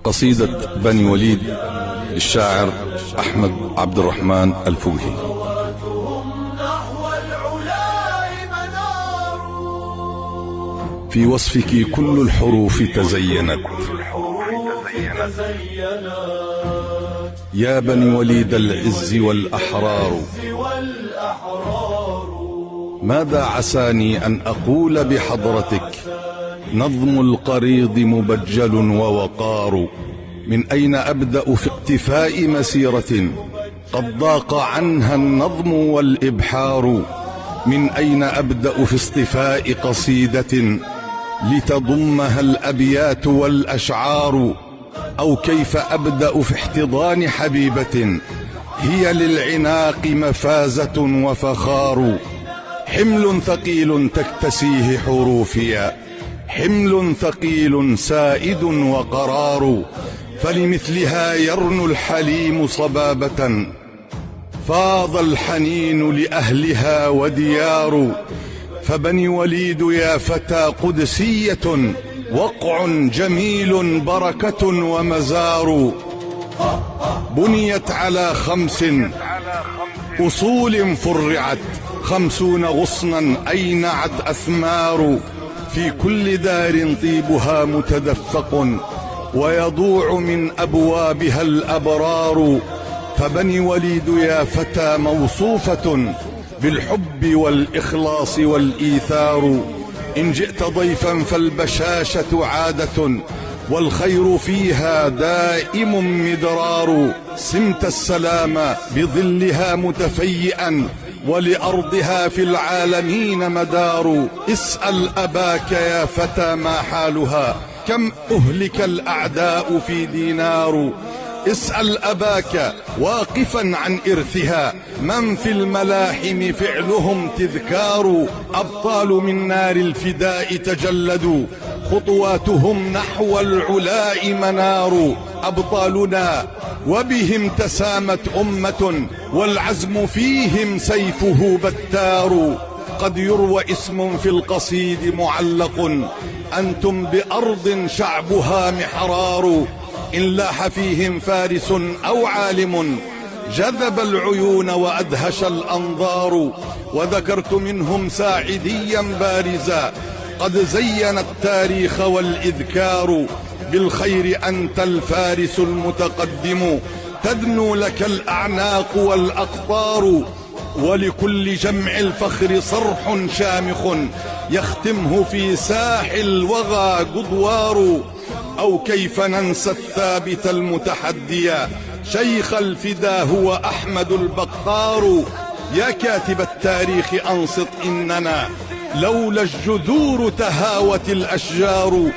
قصيدة بني وليد للشاعر أحمد عبد الرحمن الفوهي. في وصفك كل الحروف تزينت يا بني وليد العز والأحرار. ماذا عساني أن أقول بحضرتك نظم القريض مبجل ووقار. من أين أبدأ في اقتفاء مسيرة قد ضاق عنها النظم والإبحار. من أين أبدأ في اصطفاء قصيدة لتضمها الأبيات والأشعار. أو كيف أبدأ في احتضان حبيبة هي للعناق مفازة وفخار. حمل ثقيل تكتسيه حروفي، حمل ثقيل سائد وقرار. فلمثلها يرنو الحليم صبابة فاض الحنين لأهلها وديار. فبني وليد يا فتى قدسية وقع جميل بركة ومزار. بنيت على 5 أصول فرعت 50 غصنا أينعت أثمار. في كل دار طيبها متدفق ويضوع من أبوابها الأبرار. فبني وليد يا فتى موصوفة بالحب والإخلاص والإيثار. إن جئت ضيفا فالبشاشة عادة والخير فيها دائم مدرار. سمت السلام بظلها متفيئا ولأرضها في العالمين مدار. اسأل أباك يا فتى ما حالها كم أهلك الأعداء في دينار. اسأل أباك واقفا عن إرثها من في الملاحم فعلهم تذكار. أبطال من نار الفداء تجلدوا خطواتهم نحو العلاء منار. أبطالنا وبهم تسامت أمة والعزم فيهم سيفه بتار. قد يروى اسم في القصيد معلق أنتم بأرض شعبها محرار. إن لاح فيهم فارس أو عالم جذب العيون وأدهش الأنظار. وذكرت منهم ساعديا بارزا قد زين التاريخ والإذكار. بالخير أنت الفارس المتقدم تدنو لك الأعناق والأقطار. ولكل جمع الفخر صرح شامخ يختمه في ساح الوغى قضوار. أو كيف ننسى الثابت المتحديا شيخ الفدا هو أحمد البقار. يا كاتب التاريخ أنصت إننا لولا الجذور تهاوت الأشجار.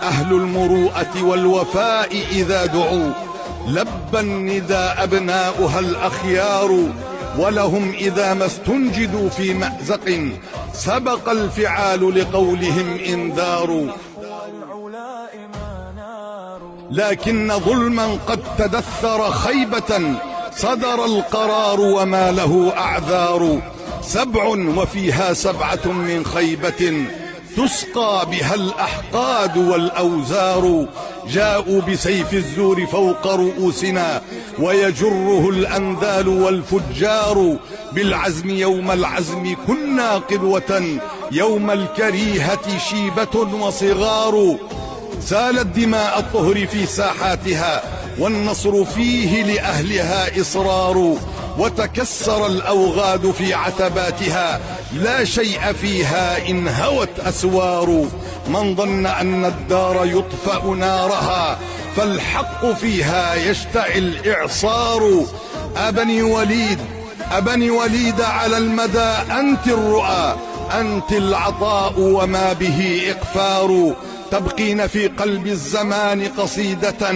أهل المروءة والوفاء إذا دعوا لبى النداء أبناؤها الأخيار. ولهم إذا ما استنجدوا في مأزق سبق الفعال لقولهم إنذار. لكن ظلما قد تدثر خيبة صدر القرار وما له أعذار. 7 وفيها 7 من خيبة تسقى بها الأحقاد والأوزار. جاءوا بسيف الزور فوق رؤوسنا ويجره الأنذال والفجار. بالعزم يوم العزم كنا قدوة يوم الكريهة شيبة وصغار. سالت دماء الطهر في ساحاتها والنصر فيه لأهلها إصرار. وتكسر الأوغاد في عتباتها لا شيء فيها إن هوت أسوار. من ظن أن الدار يطفأ نارها فالحق فيها يشتعل إعصار. أبني وليد أبني وليد على المدى أنت الرؤى أنت العطاء وما به إقفار. تبقين في قلب الزمان قصيدة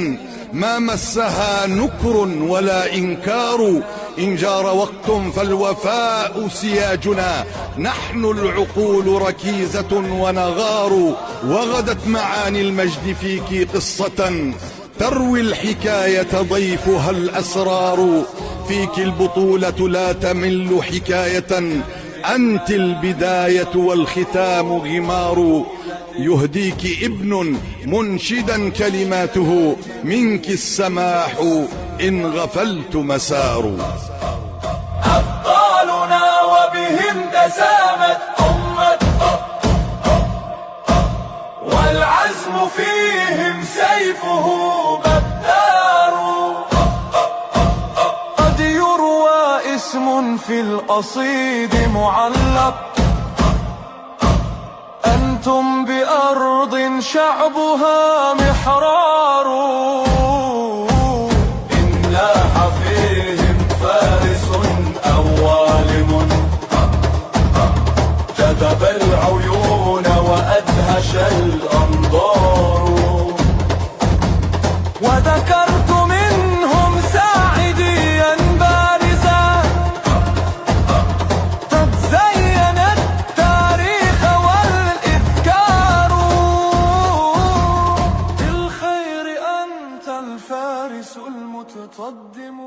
ما مسها نكر ولا إنكار. إن جار وقت فالوفاء سياجنا نحن العقول ركيزة ونغار. وغدت معاني المجد فيك قصة تروي الحكاية ضيفها الأسرار. فيك البطولة لا تمل حكاية أنت البداية والختام غمار. يهديك ابن منشدا كلماته منك السماح إن غفلت مسار. أبطالنا وبهم تسامت أمة، والعزم فيهم سيفه بتار. قد يروى اسم في القصيد معلق، أنتم بأرض شعبها محرار. إن لاح فيهم فارس أو والم جذب العيون وأدهش الأنظار. وذكرت منهم ساعديا بارزا، قد زين التاريخ والإذكار. بالخير أنت الفارس المتقدم.